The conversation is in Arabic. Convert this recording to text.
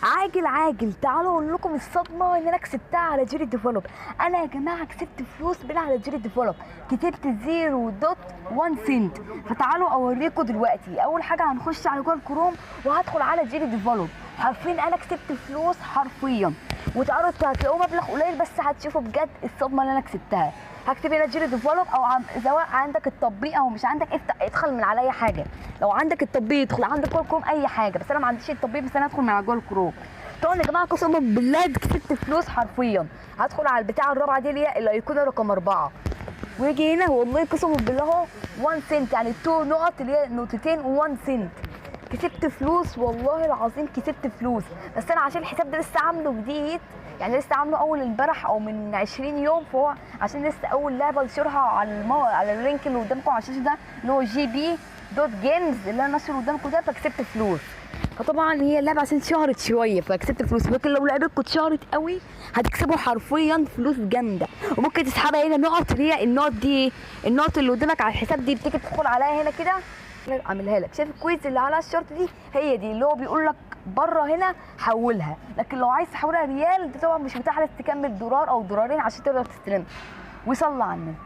عاجل عاجل، تعالوا اقول لكم الصدمه اللي انا كسبتها على جيري ديفلوب. انا يا جماعه كسبت فلوس من على جيري ديفلوب، كسبت 0.1 سنت. فتعالوا اوريكم دلوقتي. اول حاجه هنخش على جوجل كروم وهدخل على جيري ديفلوب. حرفيا انا كسبت فلوس حرفيا، وتعالوا هتلاقوه مبلغ قليل بس هتشوفوا بجد الصدمه اللي انا كسبتها. هكتب هنا جيري ديفلوب، او سواء عندك التطبيق او مش عندك ادخل من على اي حاجه. لو عندك التطبيق ادخل عندك جوجل كروم اي حاجه، بس انا ما عنديش التطبيق، بس انا هدخل من على جوجل كروم. طبعا يا جماعه قسما بالله كسبت فلوس حرفيا. هدخل على البتاعه الرابعه دي اللي هي الايقونه رقم 4، ويجي هنا والله قسما بالله اهو 1 سنت، يعني 2 نقط اللي هي نقطتين و1 سنت. كسبت فلوس والله العظيم، كسبت فلوس. بس انا عشان الحساب ده لسه عامله جديد، يعني لسه عامله اول امبارح او من 20 يوم، فهو عشان لسه اول لعبه انشرها على اللينك اللي قدامكم على الشاشه ده اللي هو GB.games اللي انا نشره قدامكم ده، فكسبت فلوس. فطبعا هي اللعبه عشان اتشهرت شويه فكسبت فلوس، لكن لو لعبتكم اتشهرت قوي هتكسبوا حرفيا فلوس جامده. وممكن تسحبها هنا نقط، اللي هي النقط دي، النقط اللي قدامك على الحساب دي بتيجي تدخل عليها هنا كده اعملها لك. شايف الكويز اللي على الشرط دي؟ هي دي اللي هو بيقول لك بره هنا حولها. لكن لو عايز تحولها ريال دي طبعا مش متاح لك تكمل دولار او دولارين عشان تقدر تستلمها. وصلى على النبي.